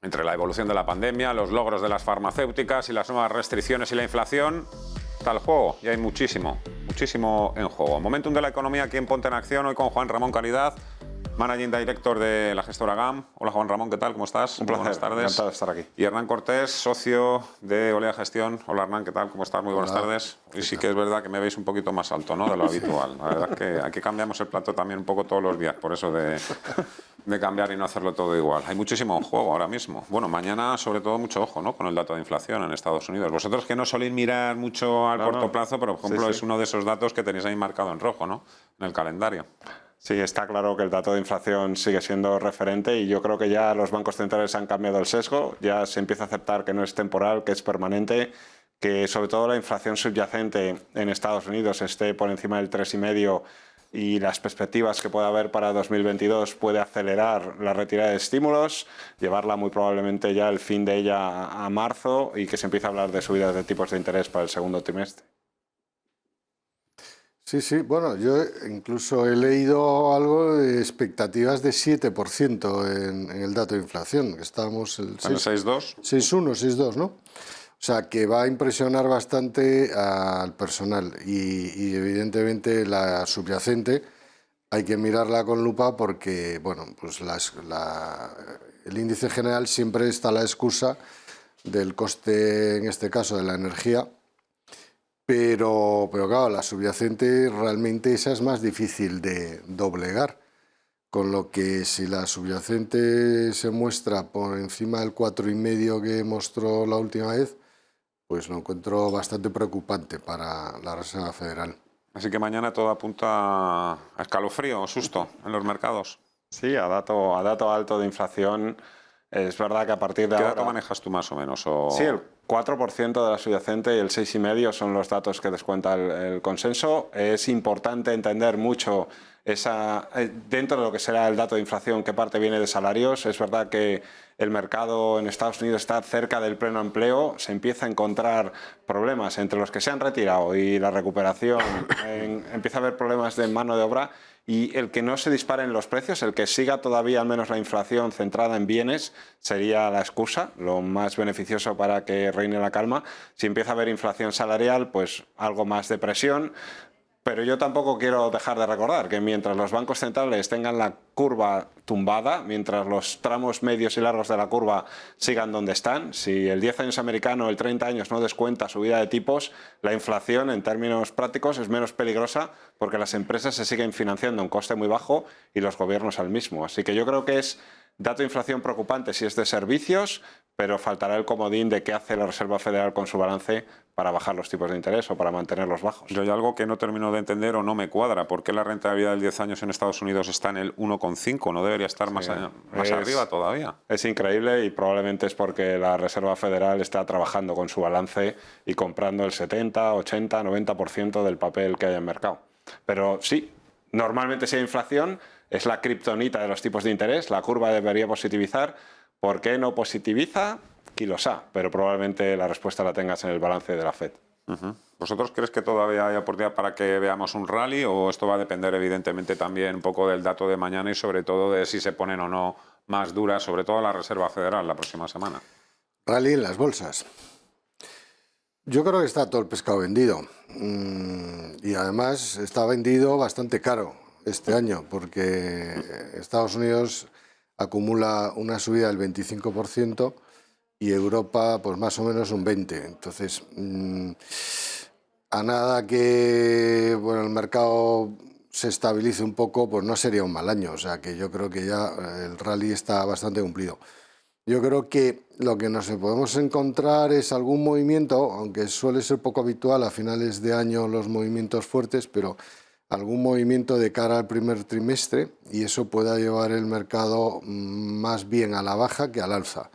Entre la evolución de la pandemia, los logros de las farmacéuticas y las nuevas restricciones y la inflación, está el juego y hay muchísimo en juego. Momentum de la economía aquí en Ponte en Acción, hoy con Juan Ramón Caridad, Managing Director de la gestora GAM. Hola Juan Ramón, ¿qué tal? ¿Cómo estás? Un placer, buenas tardes. encantado de estar aquí. Y Hernán Cortés, socio de Olea Gestión. Hola Hernán, ¿qué tal? ¿Cómo estás? Muy buenas tardes. Y sí que es verdad que me veis un poquito más alto, ¿no?, de lo habitual. La verdad es que aquí cambiamos el plato también un poco todos los días, por eso de cambiar y no hacerlo todo igual. Hay muchísimo en juego ahora mismo. Bueno, mañana sobre todo mucho ojo, ¿no?, con el dato de inflación en Estados Unidos. Vosotros que no soléis mirar mucho al corto plazo, pero por ejemplo es uno de esos datos que tenéis ahí marcado en rojo, ¿no?, en el calendario. Sí, está claro que el dato de inflación sigue siendo referente y yo creo que ya los bancos centrales han cambiado el sesgo, ya se empieza a aceptar que no es temporal, que es permanente, que sobre todo la inflación subyacente en Estados Unidos esté por encima del 3,5 y las perspectivas que pueda haber para 2022 puede acelerar la retirada de estímulos, llevarla muy probablemente ya el fin de ella a marzo y que se empiece a hablar de subidas de tipos de interés para el segundo trimestre. Sí, sí, bueno, yo incluso he leído algo de expectativas de 7% en el dato de inflación, que estábamos el 6,2. 6,1, 6,2, ¿no? O sea, que va a impresionar bastante al personal y evidentemente la subyacente hay que mirarla con lupa porque, bueno, pues el índice general siempre está la excusa del coste, en este caso de la energía. Pero claro, la subyacente realmente esa es más difícil de doblegar, con lo que si la subyacente se muestra por encima del 4,5 que mostró la última vez, pues lo encuentro bastante preocupante para la Reserva Federal. Así que mañana todo apunta a escalofrío o susto en los mercados. Sí, a dato alto de inflación. Es verdad que a partir de ¿Qué ahora... dato manejas tú más o menos? Sí, el 4% de la subyacente y el 6,5 son los datos que descuenta el consenso. Es importante entender mucho dentro de lo que será el dato de inflación, qué parte viene de salarios. Es verdad que el mercado en Estados Unidos está cerca del pleno empleo, se empieza a encontrar problemas entre los que se han retirado y la recuperación, empieza a haber problemas de mano de obra. Y el que no se disparen los precios, el que siga todavía al menos la inflación centrada en bienes, sería la excusa, lo más beneficioso para que reine la calma. Si empieza a haber inflación salarial, pues algo más de presión. Pero yo tampoco quiero dejar de recordar que mientras los bancos centrales tengan la curva tumbada, mientras los tramos medios y largos de la curva sigan donde están, si el 10 años americano, el 30 años no descuenta subida de tipos, la inflación en términos prácticos es menos peligrosa porque las empresas se siguen financiando a un coste muy bajo y los gobiernos al mismo. Así que yo creo que es dato de inflación preocupante si es de servicios, pero faltará el comodín de qué hace la Reserva Federal con su balance para bajar los tipos de interés o para mantenerlos bajos. Yo hay algo que no termino de entender o no me cuadra. ¿Por qué la rentabilidad del 10 años en Estados Unidos está en el 1,5? ¿No debería estar más arriba todavía? Es increíble y probablemente es porque la Reserva Federal está trabajando con su balance y comprando el 70, 80, 90% del papel que hay en mercado. Pero sí, normalmente si hay inflación es la kriptonita de los tipos de interés, la curva debería positivizar. ¿Por qué no positiviza? Quilosá, pero probablemente la respuesta la tengas en el balance de la FED. ¿Vosotros crees que todavía hay oportunidad para que veamos un rally o esto va a depender evidentemente también un poco del dato de mañana y sobre todo de si se ponen o no más duras, sobre todo la Reserva Federal la próxima semana? Rally en las bolsas. Yo creo que está todo el pescado vendido y además está vendido bastante caro este año porque Estados Unidos acumula una subida del 25% y Europa pues más o menos un 20%. Entonces, a nada que el mercado se estabilice un poco, pues no sería un mal año. O sea que yo creo que ya el rally está bastante cumplido. Yo creo que lo que nos podemos encontrar es algún movimiento, aunque suele ser poco habitual a finales de año los movimientos fuertes, pero algún movimiento de cara al primer trimestre y eso pueda llevar el mercado más bien a la baja que al alza.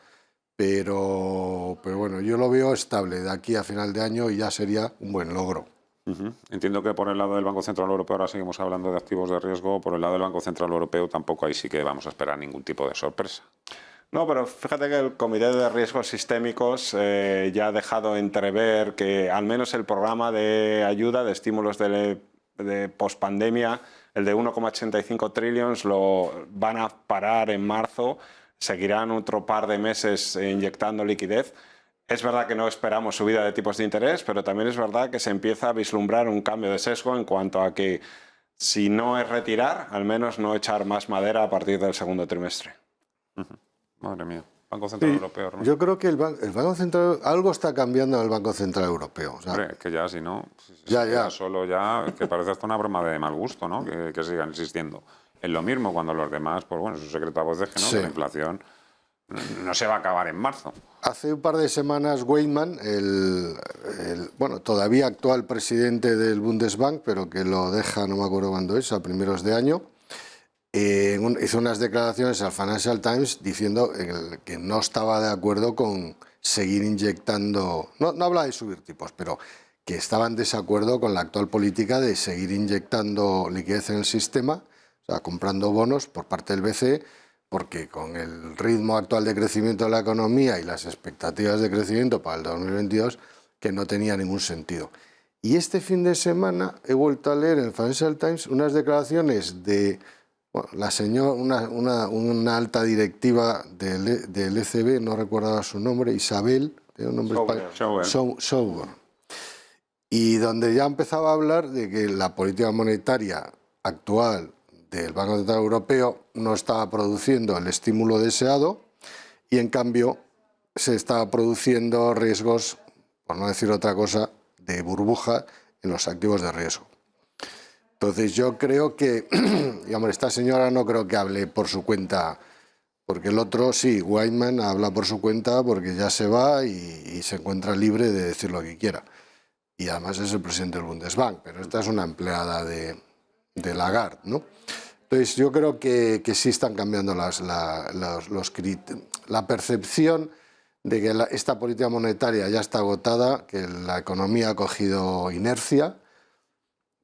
Pero bueno, yo lo veo estable de aquí a final de año y ya sería un buen logro. Entiendo que por el lado del Banco Central Europeo ahora seguimos hablando de activos de riesgo, por el lado del Banco Central Europeo tampoco ahí sí que vamos a esperar ningún tipo de sorpresa. No, pero fíjate que el Comité de Riesgos Sistémicos ya ha dejado entrever que al menos el programa de ayuda, de estímulos de pospandemia, el de 1,85 trillions, lo van a parar en marzo. seguirán otro par de meses inyectando liquidez. Es verdad que no esperamos subida de tipos de interés, pero también es verdad que se empieza a vislumbrar un cambio de sesgo en cuanto a que si no es retirar, al menos no echar más madera a partir del segundo trimestre. Madre mía. Banco Central Europeo, ¿no? Yo creo que el Banco Central, algo está cambiando en el Banco Central Europeo. O sea, Hombre, que ya, si no, ya. solo ya, que parece hasta una broma de mal gusto, ¿no? Que sigan insistiendo en lo mismo cuando los demás, pues bueno, su secreto a voces que no, Sí. que la inflación no se va a acabar en marzo. Hace un par de semanas Weidmann, bueno, todavía actual presidente del Bundesbank, pero que lo deja, no me acuerdo cuándo es, a primeros de año, hizo unas declaraciones al Financial Times diciendo que no estaba de acuerdo con seguir inyectando, no habla de subir tipos, pero que estaba en desacuerdo con la actual política de seguir inyectando liquidez en el sistema, o sea, comprando bonos por parte del BCE, porque con el ritmo actual de crecimiento de la economía y las expectativas de crecimiento para el 2022, que no tenía ningún sentido. Y este fin de semana he vuelto a leer en el Financial Times unas declaraciones de una alta directiva del ECB, no recordaba su nombre, Isabel, tiene un nombre español, Schauber, y donde ya empezaba a hablar de que la política monetaria actual del Banco Central Europeo no estaba produciendo el estímulo deseado y en cambio se estaba produciendo riesgos, por no decir otra cosa, de burbuja en los activos de riesgo. Entonces yo creo que, digamos, esta señora no creo que hable por su cuenta, porque el otro sí, Weidmann habla por su cuenta porque ya se va y se encuentra libre de decir lo que quiera. Y además es el presidente del Bundesbank, pero esta es una empleada de Lagarde, ¿no? Entonces yo creo que sí están cambiando la percepción de que esta política monetaria ya está agotada, que la economía ha cogido inercia,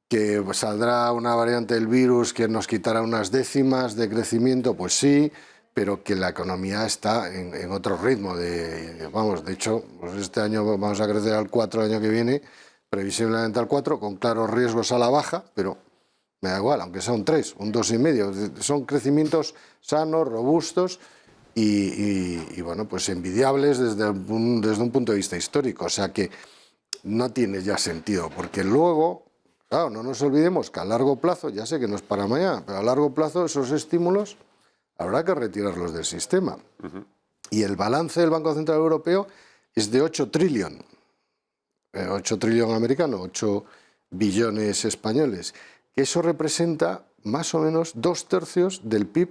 que saldrá una variante del virus que nos quitará unas décimas de crecimiento, pues sí, pero que la economía está en otro ritmo. De hecho, pues este año vamos a crecer al 4 el año que viene, previsiblemente al 4, con claros riesgos a la baja, pero me da igual, aunque sea un 3, un 2,5. Son crecimientos sanos, robustos y bueno, pues envidiables desde un punto de vista histórico. O sea que no tiene ya sentido, porque luego, claro, no nos olvidemos que a largo plazo, ya sé que no es para mañana, pero a largo plazo esos estímulos habrá que retirarlos del sistema. Y el balance del Banco Central Europeo es de 8 trillones. 8 trillones americanos, 8 billones españoles. Eso representa más o menos 2/3 del PIB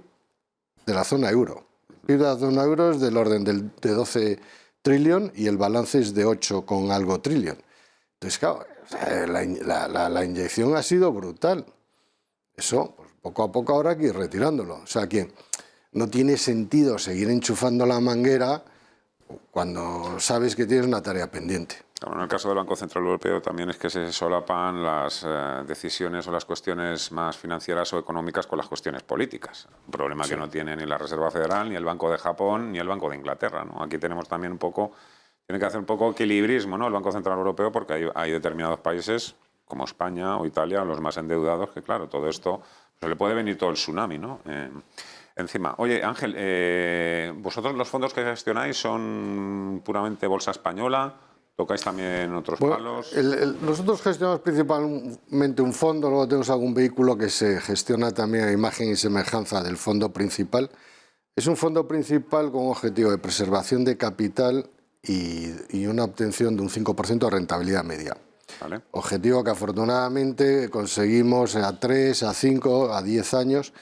de la zona euro. El PIB de la zona euro es del orden de 12 trillones y el balance es de 8 con algo trillón. Entonces, claro, la inyección ha sido brutal. Eso, pues, poco a poco habrá que ir retirándolo. O sea que no tiene sentido seguir enchufando la manguera cuando sabes que tienes una tarea pendiente. En el caso del Banco Central Europeo también es que se solapan las decisiones o las cuestiones más financieras o económicas con las cuestiones políticas. Un problema que no tiene ni la Reserva Federal, ni el Banco de Japón, ni el Banco de Inglaterra, ¿no? Aquí tenemos también un poco, tiene que hacer un poco equilibrismo, ¿no? El Banco Central Europeo, porque hay determinados países como España o Italia, los más endeudados, que claro, todo esto se le puede venir todo el tsunami, ¿no? Encima. Oye, Ángel, ¿vosotros los fondos que gestionáis son puramente bolsa española? ¿Tocáis también otros palos? Nosotros gestionamos principalmente un fondo, luego tenemos algún vehículo que se gestiona también a imagen y semejanza del fondo principal. Es un fondo principal con un objetivo de preservación de capital y una obtención de un 5% de rentabilidad media. ¿Vale? Objetivo que afortunadamente conseguimos a 3, a 5, a 10 años,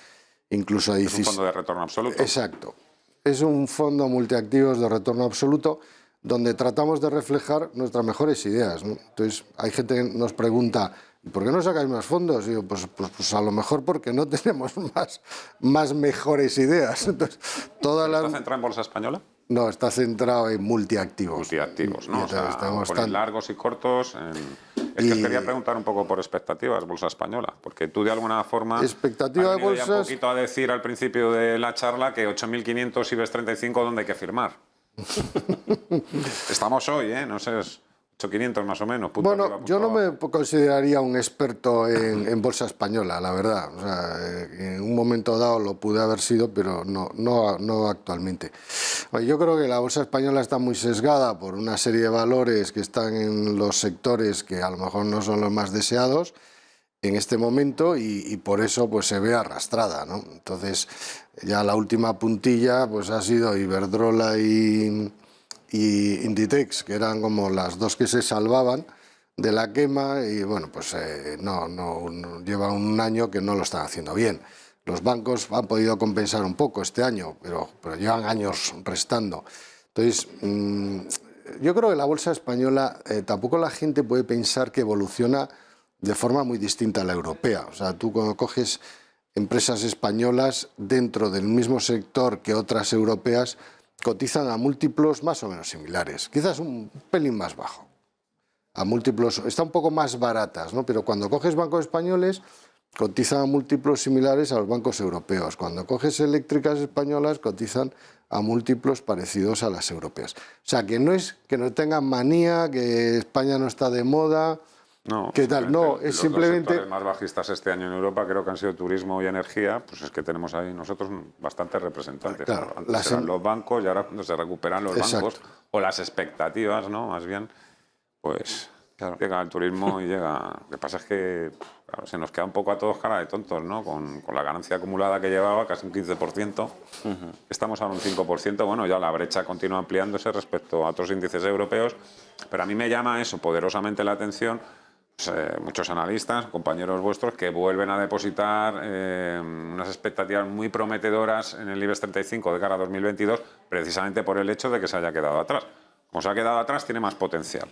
incluso a 16. ¿Es un fondo de retorno absoluto? Exacto. Es un fondo multiactivos de retorno absoluto donde tratamos de reflejar nuestras mejores ideas, ¿no? Entonces, hay gente que nos pregunta, ¿por qué no sacáis más fondos? Y digo, pues a lo mejor porque no tenemos más mejores ideas. Entonces, ¿Está centrado en bolsa española? No, está centrado en multiactivos. Multiactivos, ¿no? O sea, ponen largos y cortos. Es que os quería preguntar un poco por expectativas, bolsa española, porque tú de alguna forma expectativa de bolsas, ya un poquito a decir al principio de la charla que 8.500 IBEX 35, ¿dónde hay que firmar? Estamos hoy, ¿eh? No sé, 8.500 más o menos. Punto Bueno, arriba, punto yo no abajo. me consideraría un experto en bolsa española, la verdad. O sea, en un momento dado lo pude haber sido, pero no actualmente. Bueno, yo creo que la bolsa española está muy sesgada por una serie de valores que están en los sectores que a lo mejor no son los más deseados en este momento y por eso pues se ve arrastrada, ¿no? Entonces, ya la última puntilla pues ha sido Iberdrola y Inditex, que eran como las dos que se salvaban de la quema y bueno, pues no lleva un año que no lo están haciendo bien. Los bancos han podido compensar un poco este año, pero llevan años restando. Entonces, yo creo que la bolsa española tampoco la gente puede pensar que evoluciona de forma muy distinta a la europea. O sea, tú cuando coges empresas españolas dentro del mismo sector que otras europeas, cotizan a múltiplos más o menos similares, quizás un pelín más bajo, a múltiplos, están un poco más baratas, ¿no? Pero cuando coges bancos españoles, cotizan a múltiplos similares a los bancos europeos. Cuando coges eléctricas españolas, cotizan a múltiplos parecidos a las europeas. O sea, que no es que no tengan manía, que España no está de moda. No, ¿Qué tal? No, es los simplemente... dos sectores más bajistas este año en Europa creo que han sido turismo y energía, pues es que tenemos ahí nosotros bastantes representantes. Claro, Antes eran los bancos y ahora cuando se recuperan los Exacto. bancos, o las expectativas, ¿no? Más bien, pues Claro. llega el turismo y llega... Lo que pasa es que claro, se nos queda un poco a todos cara de tontos, ¿no? Con la ganancia acumulada que llevaba, casi un 15%, estamos ahora un 5%, bueno, ya la brecha continúa ampliándose respecto a otros índices europeos, pero a mí me llama eso poderosamente la atención. Muchos analistas, compañeros vuestros, que vuelven a depositar unas expectativas muy prometedoras en el IBEX 35 de cara a 2022, precisamente por el hecho de que se haya quedado atrás. Como se ha quedado atrás, tiene más potencial.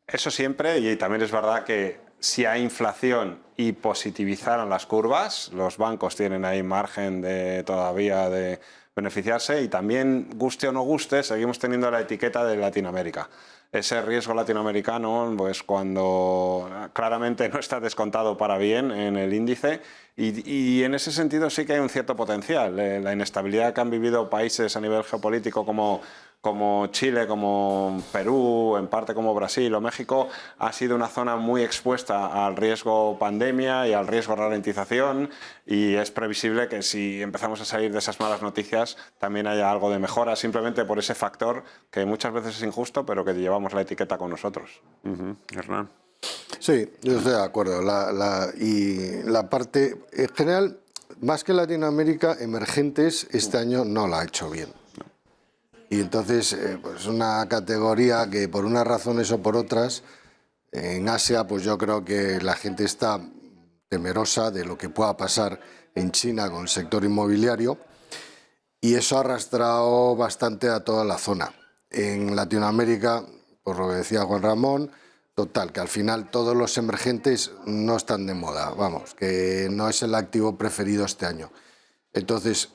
Eso siempre, y también es verdad que si hay inflación y positivizaron las curvas, los bancos tienen ahí margen todavía de beneficiarse, y también, guste o no guste, seguimos teniendo la etiqueta de Latinoamérica. Ese riesgo latinoamericano, pues cuando claramente no está descontado para bien en el índice, y en ese sentido sí que hay un cierto potencial. La inestabilidad que han vivido países a nivel geopolítico como Chile, como Perú, en parte como Brasil o México, ha sido una zona muy expuesta al riesgo pandemia y al riesgo ralentización, y es previsible que si empezamos a salir de esas malas noticias también haya algo de mejora, simplemente por ese factor que muchas veces es injusto, pero que llevamos la etiqueta con nosotros. Hernán. Sí, yo estoy de acuerdo. Y la parte, en general, más que Latinoamérica, emergentes este año no la ha hecho bien. Y entonces, pues una categoría que por unas razones o por otras, en Asia, pues yo creo que la gente está temerosa de lo que pueda pasar en China con el sector inmobiliario, y eso ha arrastrado bastante a toda la zona. En Latinoamérica, por lo que decía Juan Ramón, total, que al final todos los emergentes no están de moda, vamos, que no es el activo preferido este año. Entonces,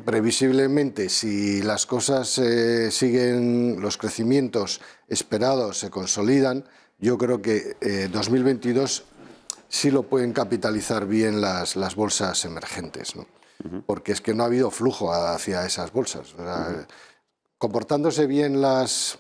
previsiblemente, si las cosas siguen, los crecimientos esperados se consolidan, yo creo que 2022 sí lo pueden capitalizar bien las bolsas emergentes, ¿no? Porque es que no ha habido flujo hacia esas bolsas. O sea, comportándose bien las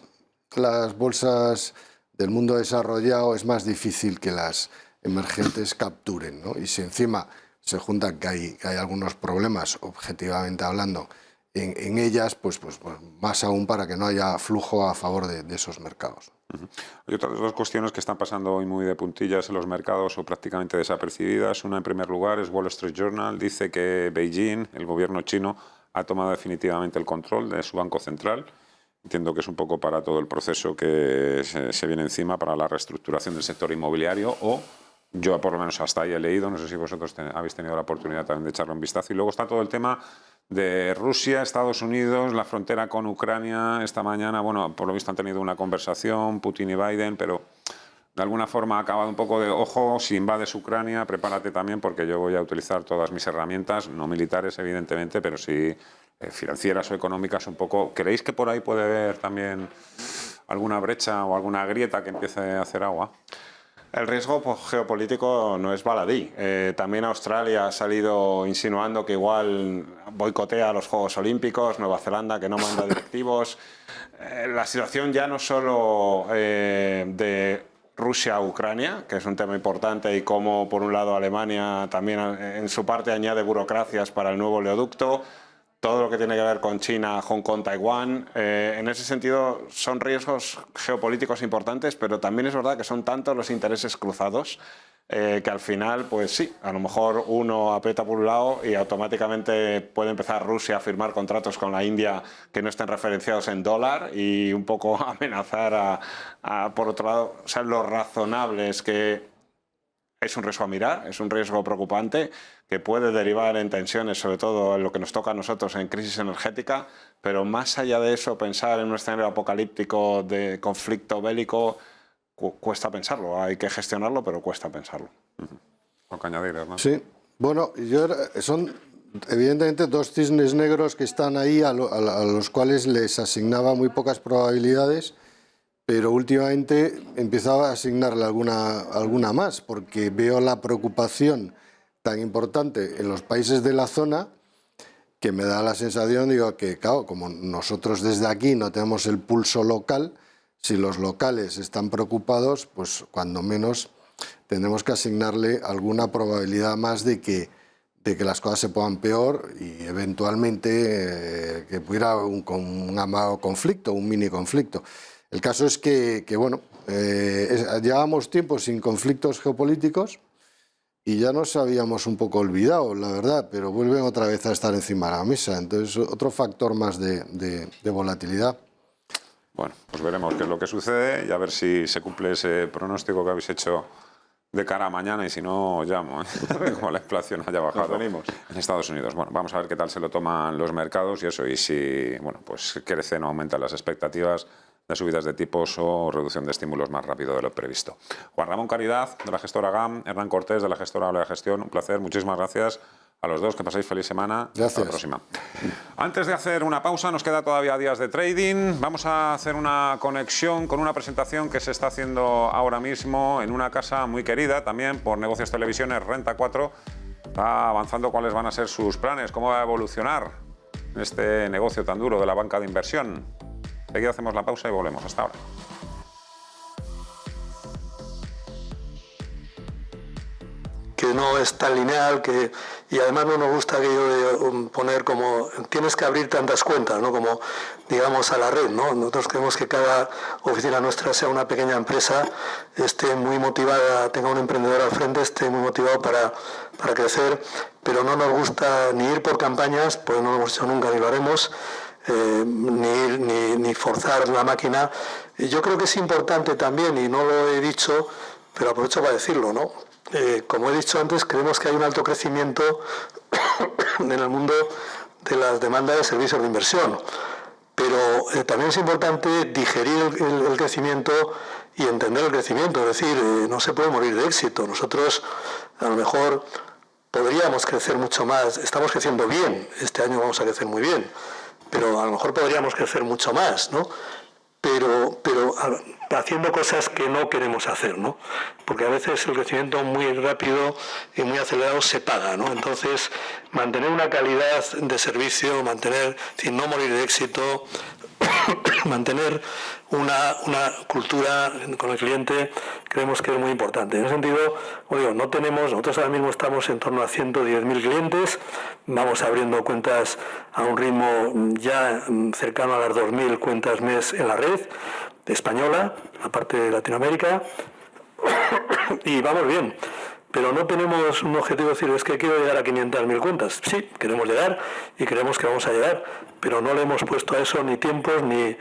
bolsas del mundo desarrollado, es más difícil que las emergentes capturen, ¿no? Y si encima se juntan que hay algunos problemas, objetivamente hablando, en ellas, pues más aún para que no haya flujo a favor de esos mercados. Hay otras dos cuestiones que están pasando hoy muy de puntillas en los mercados o prácticamente desapercibidas. Una, en primer lugar, es Wall Street Journal. Dice que Beijing, el gobierno chino, ha tomado definitivamente el control de su banco central. Entiendo que es un poco para todo el proceso que se viene encima para la reestructuración del sector inmobiliario, o yo por lo menos hasta ahí he leído, no sé si vosotros habéis tenido la oportunidad también de echarle un vistazo. Y luego está todo el tema de Rusia, Estados Unidos, la frontera con Ucrania. Esta mañana, bueno, por lo visto han tenido una conversación, Putin y Biden, pero de alguna forma ha acabado un poco de, ojo, si invades Ucrania, prepárate también porque yo voy a utilizar todas mis herramientas, no militares evidentemente, pero sí financieras o económicas un poco. ¿Creéis que por ahí puede haber también alguna brecha o alguna grieta que empiece a hacer agua? El riesgo geopolítico no es baladí. También Australia ha salido insinuando que igual boicotea los Juegos Olímpicos, Nueva Zelanda que no manda directivos. la situación ya no solo de Rusia-Ucrania, que es un tema importante, y cómo por un lado Alemania también en su parte añade burocracias para el nuevo oleoducto, todo lo que tiene que ver con China, Hong Kong, Taiwán. En ese sentido son riesgos geopolíticos importantes, pero también es verdad que son tantos los intereses cruzados que al final, pues sí, a lo mejor uno aprieta por un lado y automáticamente puede empezar Rusia a firmar contratos con la India que no estén referenciados en dólar y un poco amenazar por otro lado, o sea, lo razonable es que es un riesgo a mirar, es un riesgo preocupante que puede derivar en tensiones, sobre todo en lo que nos toca a nosotros en crisis energética, pero más allá de eso, pensar en un escenario apocalíptico de conflicto bélico cuesta pensarlo, hay que gestionarlo, pero cuesta pensarlo. Lo que añadir, Hernán. Sí, bueno, son evidentemente dos cisnes negros que están ahí a los cuales les asignaba muy pocas probabilidades, pero últimamente empezaba a asignarle alguna más, porque veo la preocupación tan importante en los países de la zona que me da la sensación, digo, que claro, como nosotros desde aquí no tenemos el pulso local, si los locales están preocupados, pues cuando menos tendremos que asignarle alguna probabilidad más de que las cosas se pongan peor y eventualmente que pudiera un amado conflicto, un mini conflicto. El caso es que bueno, llevábamos tiempo sin conflictos geopolíticos y ya nos habíamos un poco olvidado, la verdad, pero vuelven otra vez a estar encima de la mesa. Entonces, otro factor más de volatilidad. Bueno, pues veremos qué es lo que sucede y a ver si se cumple ese pronóstico que habéis hecho de cara a mañana, y si no, os llamo, como la inflación haya bajado en Estados Unidos. Bueno, vamos a ver qué tal se lo toman los mercados y eso, y si bueno, pues crecen o aumentan las expectativas de subidas de tipos o reducción de estímulos más rápido de lo previsto. Juan Ramón Caridad, de la gestora GAM, Hernán Cortés, de la gestora Olea Gestión, un placer, muchísimas gracias a los dos, que paséis feliz semana. Gracias. Hasta la próxima. Antes de hacer una pausa, nos queda todavía días de trading. Vamos a hacer una conexión con una presentación que se está haciendo ahora mismo en una casa muy querida también por Negocios Televisiones, Renta 4. Está avanzando cuáles van a ser sus planes, cómo va a evolucionar este negocio tan duro de la banca de inversión. Seguida hacemos la pausa y volvemos. Hasta ahora. Que no es tan lineal, y además no nos gusta aquello de poner como tienes que abrir tantas cuentas, ¿no? Como digamos a la red, ¿no? Nosotros queremos que cada oficina nuestra sea una pequeña empresa, esté muy motivada, tenga un emprendedor al frente, esté muy motivado para crecer, pero no nos gusta ni ir por campañas, pues no lo hemos hecho nunca ni lo haremos, ni forzar la máquina. Y yo creo que es importante también, y no lo he dicho, pero aprovecho para decirlo, ¿no? Como he dicho antes, creemos que hay un alto crecimiento en el mundo de las demandas de servicios de inversión, pero también es importante digerir el crecimiento y entender el crecimiento, es decir, no se puede morir de éxito. Nosotros a lo mejor podríamos crecer mucho más, estamos creciendo bien, este año vamos a crecer muy bien, pero a lo mejor podríamos crecer mucho más, ¿no? Pero haciendo cosas que no queremos hacer, ¿no? Porque a veces el crecimiento muy rápido y muy acelerado se paga, ¿no? Entonces, mantener una calidad de servicio, no morir de éxito, mantener una cultura con el cliente, creemos que es muy importante. En ese sentido, nosotros ahora mismo estamos en torno a 110.000 clientes, vamos abriendo cuentas a un ritmo ya cercano a las 2.000 cuentas mes en la red española, aparte de Latinoamérica, y vamos bien. Pero no tenemos un objetivo de decir, es que quiero llegar a 500.000 cuentas. Sí, queremos llegar y creemos que vamos a llegar, pero no le hemos puesto a eso ni tiempos ni...